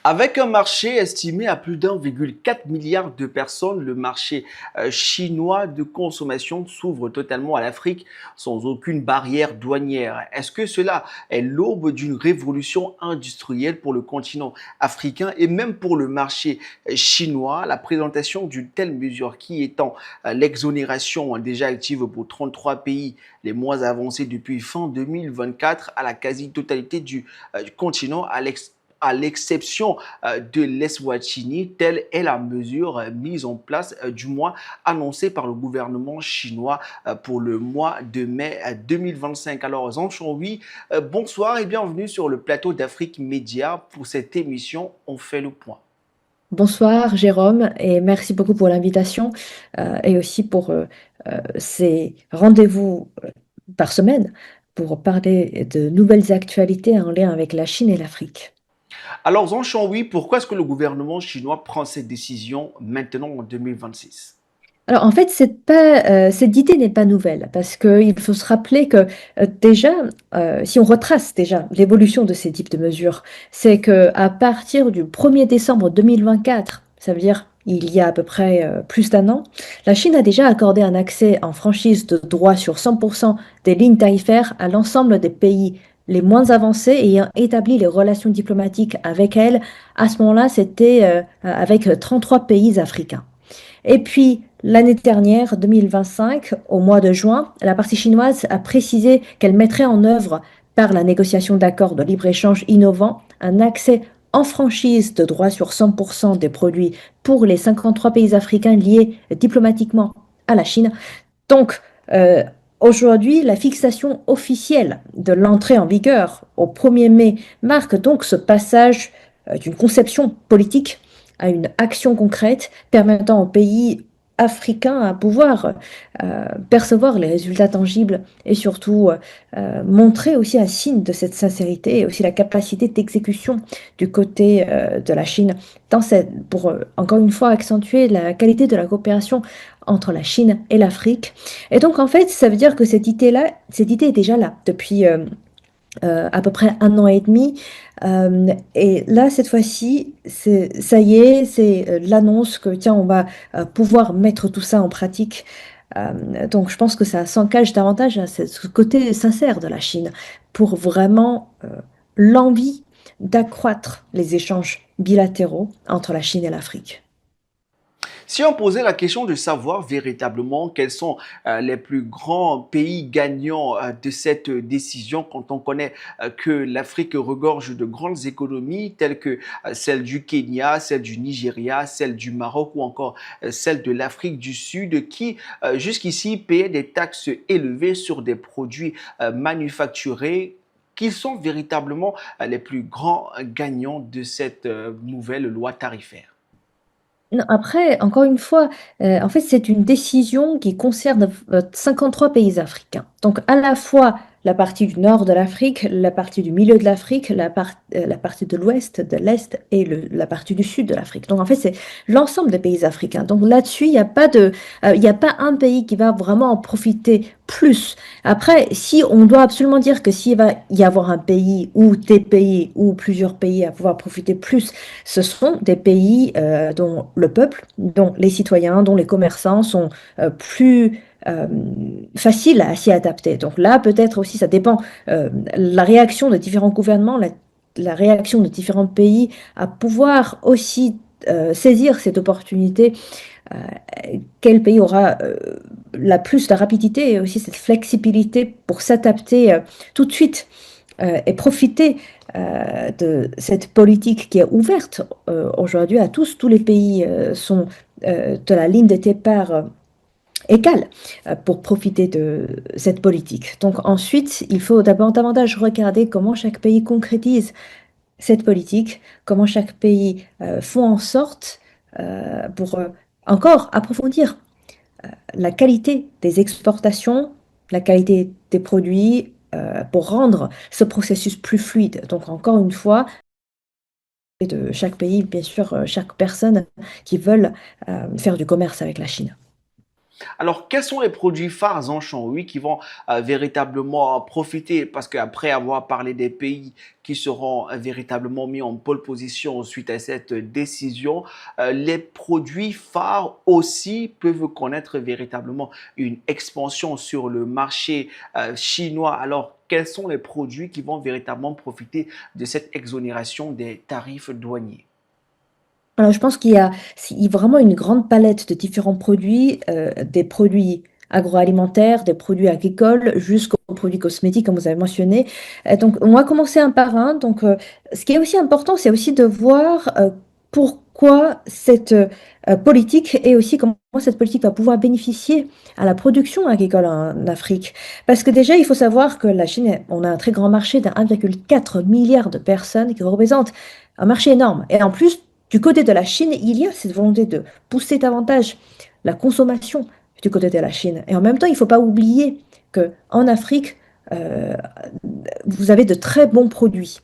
Avec un marché estimé à plus d'1,4 milliard de personnes, le marché chinois de consommation s'ouvre totalement à l'Afrique sans aucune barrière douanière. Est-ce que cela est l'aube d'une révolution industrielle pour le continent africain et même pour le marché chinois? La présentation d'une telle mesure qui étend l'exonération déjà active pour 33 pays les moins avancés depuis fin 2024 à la quasi-totalité du continent à l'exception de l'Eswatini, telle est la mesure mise en place, du moins annoncée par le gouvernement chinois pour le mois de mai 2025. Alors, Zhang Chonghui, bonsoir et bienvenue sur le plateau d'Afrique Média. Pour cette émission, on fait le point. Bonsoir Jérôme et merci beaucoup pour l'invitation et aussi pour ces rendez-vous par semaine pour parler de nouvelles actualités en lien avec la Chine et l'Afrique. Alors, Zhang Chonghui, pourquoi est-ce que le gouvernement chinois prend cette décision maintenant en 2026? Alors en fait, cette idée n'est pas nouvelle parce qu'il faut se rappeler que déjà, si on retrace déjà l'évolution de ces types de mesures, c'est que à partir du 1er décembre 2024, ça veut dire il y a à peu près plus d'un an, la Chine a déjà accordé un accès en franchise de droit sur 100% des lignes tarifaires à l'ensemble des pays les moins avancés ayant établi les relations diplomatiques avec elle. À ce moment-là, c'était avec 33 pays africains. Et puis, l'année dernière, 2025, au mois de juin, la partie chinoise a précisé qu'elle mettrait en œuvre, par la négociation d'accords de libre-échange innovants, un accès en franchise de droit sur 100% des produits pour les 53 pays africains liés diplomatiquement à la Chine. Donc, euh, aujourd'hui, la fixation officielle de l'entrée en vigueur au 1er mai marque donc ce passage d'une conception politique à une action concrète permettant aux pays africains à pouvoir percevoir les résultats tangibles et surtout montrer aussi un signe de cette sincérité et aussi la capacité d'exécution du côté de la Chine pour encore une fois accentuer la qualité de la coopération entre la Chine et l'Afrique. Et donc en fait, ça veut dire que cette idée est déjà là depuis à peu près un an et demi. Et là, cette fois-ci, ça y est, c'est l'annonce que, tiens, on va pouvoir mettre tout ça en pratique. Donc, je pense que ça s'engage davantage à ce côté sincère de la Chine pour vraiment l'envie d'accroître les échanges bilatéraux entre la Chine et l'Afrique. Si on posait la question de savoir véritablement quels sont les plus grands pays gagnants de cette décision, quand on connaît que l'Afrique regorge de grandes économies telles que celle du Kenya, celle du Nigeria, celle du Maroc ou encore celle de l'Afrique du Sud, qui jusqu'ici payaient des taxes élevées sur des produits manufacturés, qui sont véritablement les plus grands gagnants de cette nouvelle loi tarifaire? Non, après, encore une fois, en fait, c'est une décision qui concerne 53 pays africains. Donc, à la fois la partie du nord de l'Afrique, la partie du milieu de l'Afrique, la partie de l'ouest, de l'est et la partie du sud de l'Afrique. Donc, en fait, c'est l'ensemble des pays africains. Donc, là-dessus, il y a pas un pays qui va vraiment en profiter plus. Après, si on doit absolument dire que s'il va y avoir un pays ou des pays ou plusieurs pays à pouvoir profiter plus, ce sont des pays dont le peuple, dont les citoyens, dont les commerçants sont plus faciles à s'y adapter. Donc là, peut-être aussi, ça dépend la réaction de différents gouvernements, la réaction de différents pays à pouvoir aussi saisir cette opportunité. euh, Quel pays aura la plus de rapidité et aussi cette flexibilité pour s'adapter tout de suite et profiter de cette politique qui est ouverte aujourd'hui à tous. Tous les pays sont de la ligne de départ égale pour profiter de cette politique. Donc ensuite, il faut d'abord davantage regarder comment chaque pays concrétise cette politique, comment chaque pays font en sorte pour encore approfondir la qualité des exportations, la qualité des produits, pour rendre ce processus plus fluide. Donc encore une fois, de chaque pays, bien sûr, chaque personne qui veulent faire du commerce avec la Chine. Alors, quels sont les produits phares en champ, oui, qui vont véritablement profiter? Parce qu'après avoir parlé des pays qui seront véritablement mis en pole position suite à cette décision, les produits phares aussi peuvent connaître véritablement une expansion sur le marché chinois. Alors, quels sont les produits qui vont véritablement profiter de cette exonération des tarifs douaniers? Alors, je pense qu'il y a vraiment une grande palette de différents produits, des produits agroalimentaires, des produits agricoles, jusqu'aux produits cosmétiques, comme vous avez mentionné. Donc, on va commencer un par un. Donc, ce qui est aussi important, c'est aussi de voir pourquoi cette politique et aussi comment cette politique va pouvoir bénéficier à la production agricole en Afrique. Parce que déjà, il faut savoir que la Chine, on a un très grand marché d'un 1,4 milliard de personnes qui représente un marché énorme. Et en plus, du côté de la Chine, il y a cette volonté de pousser davantage la consommation du côté de la Chine. Et en même temps, il ne faut pas oublier qu'en Afrique, euh, vous avez de très bons produits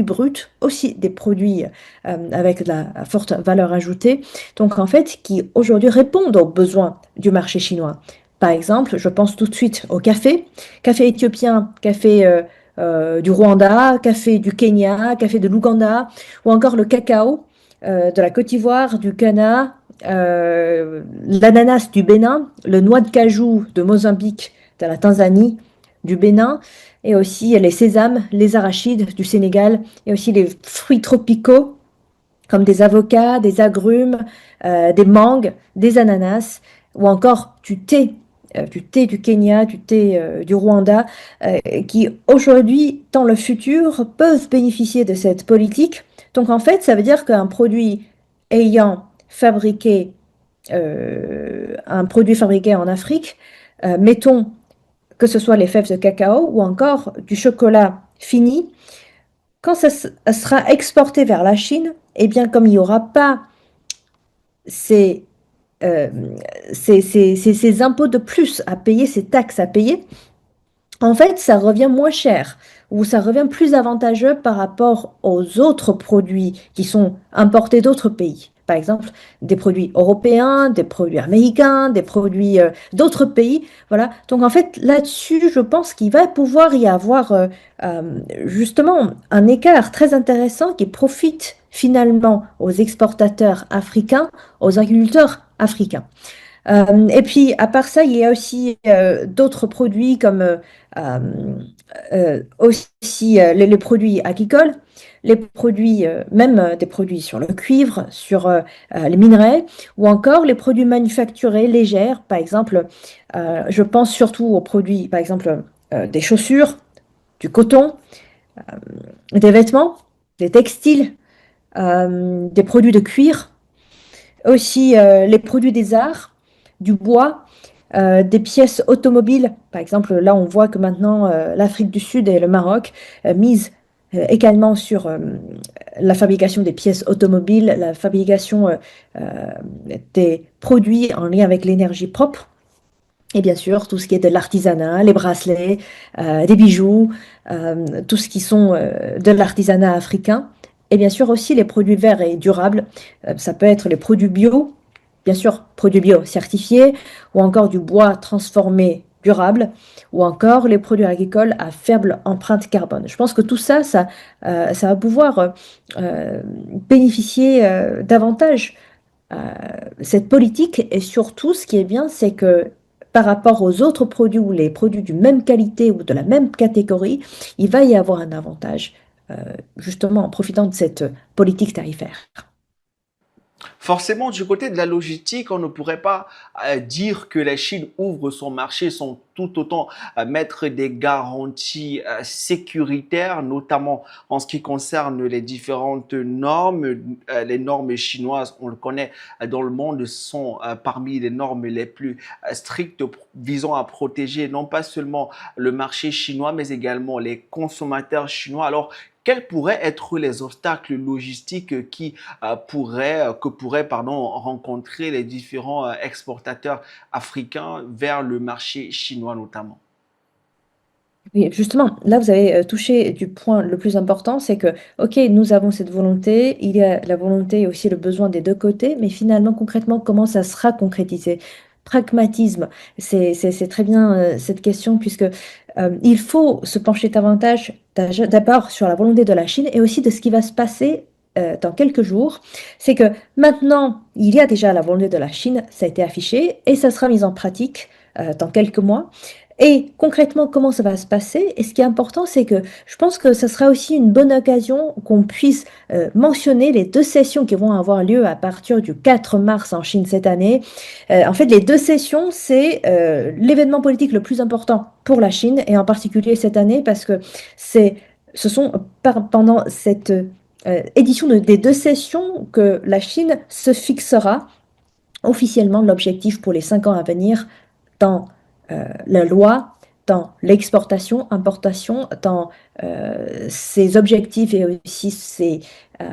bruts, aussi des produits avec de la forte valeur ajoutée, donc en fait, qui aujourd'hui répondent aux besoins du marché chinois. Par exemple, je pense tout de suite au café, café éthiopien, café du Rwanda, café du Kenya, café de l'Ouganda, ou encore le cacao de la Côte d'Ivoire, du Ghana, l'ananas du Bénin, le noix de cajou de Mozambique, de la Tanzanie, du Bénin, et aussi les sésames, les arachides du Sénégal, et aussi les fruits tropicaux comme des avocats, des agrumes, des mangues, des ananas, ou encore du thé du Kenya, du thé du Rwanda, qui aujourd'hui, dans le futur, peuvent bénéficier de cette politique. Donc en fait, ça veut dire qu'un produit ayant fabriqué, un produit fabriqué en Afrique, mettons que ce soit les fèves de cacao ou encore du chocolat fini, quand sera exporté vers la Chine, eh bien, comme il n'y aura pas ces, euh, ces impôts de plus à payer, ces taxes à payer, en fait, ça revient moins cher ou ça revient plus avantageux par rapport aux autres produits qui sont importés d'autres pays. Par exemple, des produits européens, des produits américains, des produits d'autres pays. Voilà. Donc, en fait, là-dessus, je pense qu'il va pouvoir y avoir justement un écart très intéressant qui profite finalement aux exportateurs africains, aux agriculteurs africains. Et puis, à part ça, il y a aussi d'autres produits comme euh, aussi les produits agricoles, les produits, même des produits sur le cuivre, sur les minerais, ou encore les produits manufacturés légers. Par exemple, je pense surtout aux produits, par exemple, des chaussures, du coton, des vêtements, des textiles, des produits de cuir, aussi les produits des arts, du bois, des pièces automobiles. Par exemple, là, on voit que maintenant, l'Afrique du Sud et le Maroc misent également sur la fabrication des pièces automobiles, la fabrication euh, des produits en lien avec l'énergie propre. Et bien sûr, tout ce qui est de l'artisanat, les bracelets, des bijoux, tout ce qui sont de l'artisanat africain. Et bien sûr aussi les produits verts et durables. Ça peut être les produits bio, bien sûr, produits bio certifiés, ou encore du bois transformé durable, ou encore les produits agricoles à faible empreinte carbone. Je pense que tout ça, ça va pouvoir bénéficier davantage cette politique. Et surtout, ce qui est bien, c'est que par rapport aux autres produits ou les produits d'une même qualité ou de la même catégorie, il va y avoir un avantage, justement en profitant de cette politique tarifaire. Forcément, du côté de la logistique, on ne pourrait pas dire que la Chine ouvre son marché sans tout autant mettre des garanties sécuritaires, notamment en ce qui concerne les différentes normes. Les normes chinoises, on le connaît dans le monde, sont parmi les normes les plus strictes visant à protéger non pas seulement le marché chinois, mais également les consommateurs chinois. Alors, quels pourraient être les obstacles logistiques que pourraient rencontrer les différents exportateurs africains vers le marché chinois notamment? Oui, justement, là, vous avez touché du point le plus important, c'est que, OK, nous avons cette volonté, il y a la volonté et aussi le besoin des deux côtés, mais finalement, concrètement, comment ça sera concrétisé? pragmatisme. C'est très bien cette question, puisque il faut se pencher davantage d'abord sur la volonté de la Chine et aussi de ce qui va se passer dans quelques jours. C'est que maintenant, il y a déjà la volonté de la Chine, ça a été affiché, et ça sera mis en pratique dans quelques mois. Et concrètement, comment ça va se passer? Et ce qui est important, c'est que je pense que ce sera aussi une bonne occasion qu'on puisse mentionner les deux sessions qui vont avoir lieu à partir du 4 mars en Chine cette année. En fait, les deux sessions, c'est l'événement politique le plus important pour la Chine, et en particulier cette année, parce que ce sont pendant cette édition des deux sessions que la Chine se fixera officiellement l'objectif pour les 5 ans à venir dans la loi, dans l'exportation, importation, dans ses objectifs et aussi euh,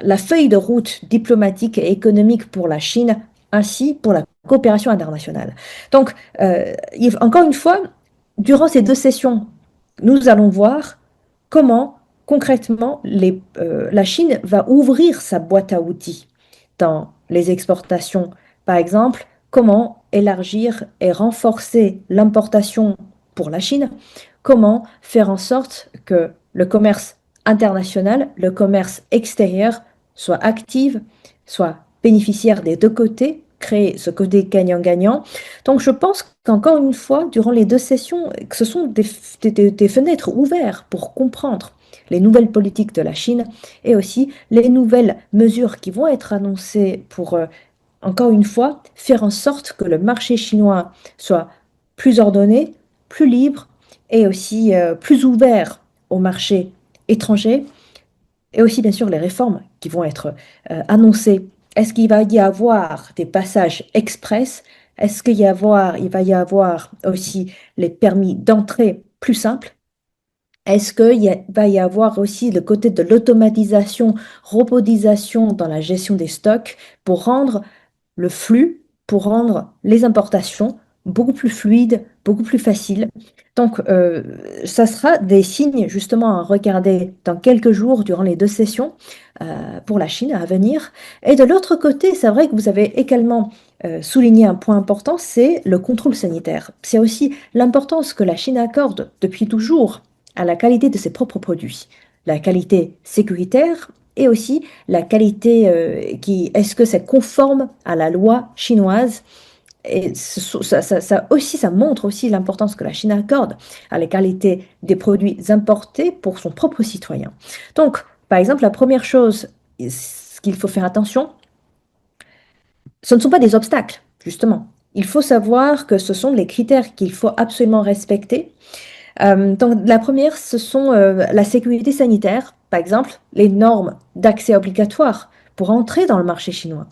la feuille de route diplomatique et économique pour la Chine, ainsi pour la coopération internationale. Donc, encore une fois, durant ces deux sessions, nous allons voir comment concrètement la Chine va ouvrir sa boîte à outils dans les exportations. Par exemple, comment élargir et renforcer l'importation pour la Chine, comment faire en sorte que le commerce international, le commerce extérieur soit actif, soit bénéficiaire des deux côtés, créer ce côté gagnant-gagnant. Donc je pense qu'encore une fois, durant les deux sessions, que ce sont des fenêtres ouvertes pour comprendre les nouvelles politiques de la Chine et aussi les nouvelles mesures qui vont être annoncées pour encore une fois, faire en sorte que le marché chinois soit plus ordonné, plus libre et aussi plus ouvert au marché étranger, et aussi bien sûr les réformes qui vont être annoncées. Est-ce qu'il va y avoir des passages express? Est-ce il va y avoir aussi les permis d'entrée plus simples? Est-ce va y avoir aussi le côté de l'automatisation, robotisation dans la gestion des stocks pour rendre le flux, pour rendre les importations beaucoup plus fluides, beaucoup plus faciles? Donc, ça sera des signes justement à regarder dans quelques jours durant les deux sessions pour la Chine à venir. Et de l'autre côté, c'est vrai que vous avez également souligné un point important, c'est le contrôle sanitaire. C'est aussi l'importance que la Chine accorde depuis toujours à la qualité de ses propres produits, la qualité sécuritaire et aussi la qualité est-ce que c'est conforme à la loi chinoise? Et ça montre aussi l'importance que la Chine accorde à la qualité des produits importés pour son propre citoyen. Donc, par exemple, la première chose, ce qu'il faut faire attention, ce ne sont pas des obstacles, justement. Il faut savoir que ce sont les critères qu'il faut absolument respecter. Donc, la première, ce sont la sécurité sanitaire, par exemple, les normes d'accès obligatoire pour entrer dans le marché chinois.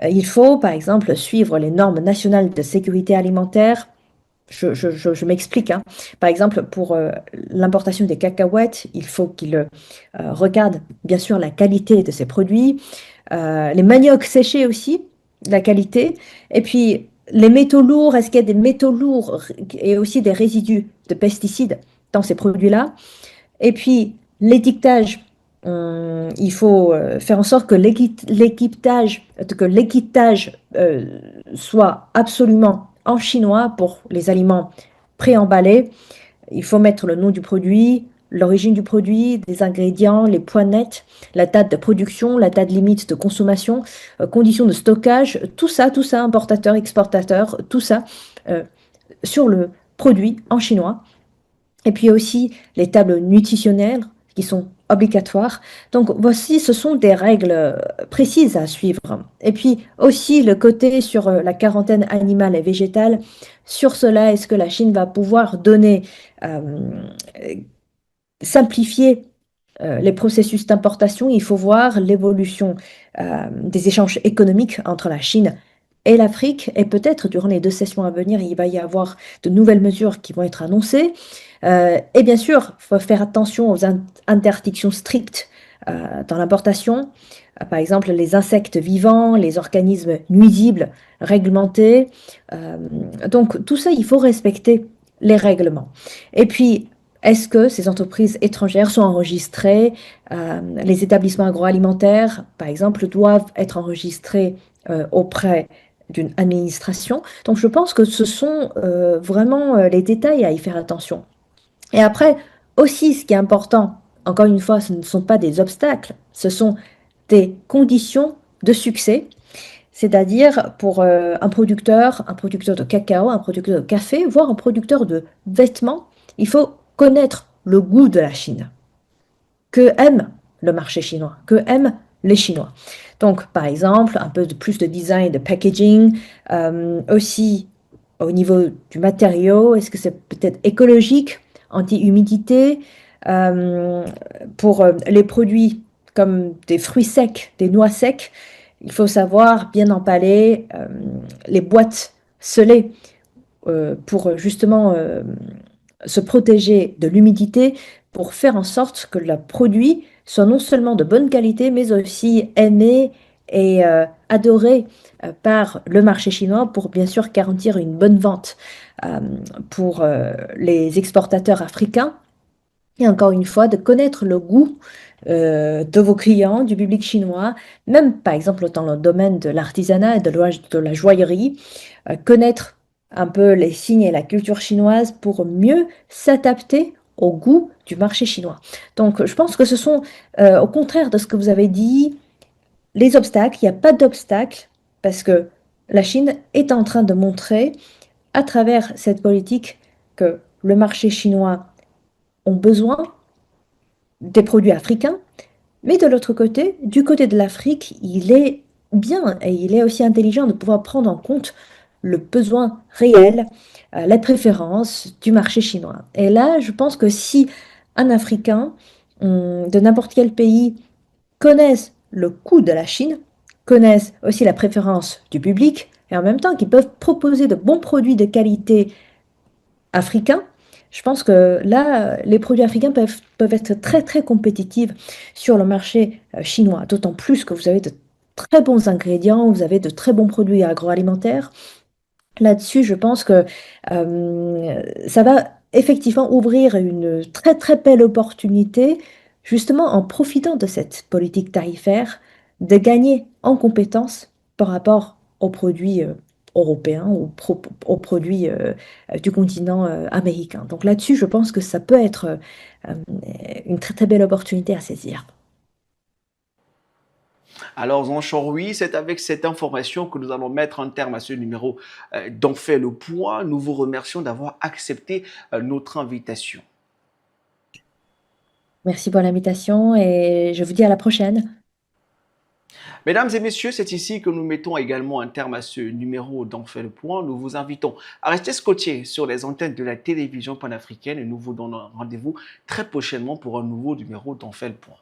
Il faut, par exemple, suivre les normes nationales de sécurité alimentaire. Je m'explique, hein. Par exemple, pour l'importation des cacahuètes, il faut qu'il regarde bien sûr la qualité de ces produits, les maniocs séchés aussi, la qualité, et puis les métaux lourds, est-ce qu'il y a des métaux lourds et aussi des résidus de pesticides dans ces produits-là? Et puis l'étiquetage, il faut faire en sorte que l'étiquetage soit absolument en chinois pour les aliments préemballés. Il faut mettre le nom du produit, l'origine du produit, des ingrédients, les points nets, la date de production, la date limite de consommation, conditions de stockage, tout ça, importateur, exportateur, tout ça sur le produit en chinois. Et puis aussi les tables nutritionnelles qui sont obligatoires. Donc voici, ce sont des règles précises à suivre. Et puis aussi le côté sur la quarantaine animale et végétale. Sur cela, est-ce que la Chine va pouvoir donner, simplifier les processus d'importation? Il faut voir l'évolution des échanges économiques entre la Chine et l'Afrique. Et peut-être durant les deux sessions à venir, il va y avoir de nouvelles mesures qui vont être annoncées. Et bien sûr, il faut faire attention aux interdictions strictes dans l'importation. Par exemple, les insectes vivants, les organismes nuisibles réglementés. Donc, tout ça, il faut respecter les règlements. Et puis, est-ce que ces entreprises étrangères sont enregistrées? Les établissements agroalimentaires, par exemple, doivent être enregistrés auprès d'une administration. Donc je pense que ce sont vraiment les détails à y faire attention. Et après, aussi, ce qui est important, encore une fois, ce ne sont pas des obstacles, ce sont des conditions de succès. C'est-à-dire pour un producteur de cacao, un producteur de café, voire un producteur de vêtements, il faut connaître le goût de la Chine. Que aime le marché chinois? Que aiment les Chinois? Donc, par exemple, un peu plus de design, de packaging, aussi au niveau du matériau, est-ce que c'est peut-être écologique, anti-humidité, euh, pour les produits comme des fruits secs, des noix secs, il faut savoir bien emballer les boîtes scellées pour justement se protéger de l'humidité, pour faire en sorte que le produit soit non seulement de bonne qualité, mais aussi aimé et adoré par le marché chinois pour bien sûr garantir une bonne vente euh, pour les exportateurs africains. Et encore une fois, de connaître le goût de vos clients, du public chinois, même par exemple dans le domaine de l'artisanat et de la joaillerie, connaître un peu les signes et la culture chinoise pour mieux s'adapter au goût du marché chinois. Donc je pense que ce sont, au contraire de ce que vous avez dit, les obstacles, il n'y a pas d'obstacles parce que la Chine est en train de montrer à travers cette politique que le marché chinois a besoin des produits africains, mais de l'autre côté, du côté de l'Afrique, il est bien et il est aussi intelligent de pouvoir prendre en compte le besoin réel, la préférence du marché chinois. Et là, je pense que si un Africain de n'importe quel pays connaissent le coût de la Chine, connaissent aussi la préférence du public, et en même temps qu'ils peuvent proposer de bons produits de qualité africains, je pense que là, les produits africains peuvent être très très compétitifs sur le marché chinois, d'autant plus que vous avez de très bons ingrédients, vous avez de très bons produits agroalimentaires. Là-dessus, je pense que ça va effectivement ouvrir une très très belle opportunité, justement en profitant de cette politique tarifaire, de gagner en compétences par rapport aux produits européens ou aux produits du continent américain. Donc là-dessus, je pense que ça peut être euh, une très très belle opportunité à saisir. Alors, Jean oui, c'est avec cette information que nous allons mettre un terme à ce numéro d'En fait le point. Nous vous remercions d'avoir accepté notre invitation. Merci pour l'invitation et je vous dis à la prochaine. Mesdames et messieurs, c'est ici que nous mettons également un terme à ce numéro d'En fait le point. Nous vous invitons à rester scotchés sur les antennes de la télévision panafricaine et nous vous donnons rendez-vous très prochainement pour un nouveau numéro d'En fait le point.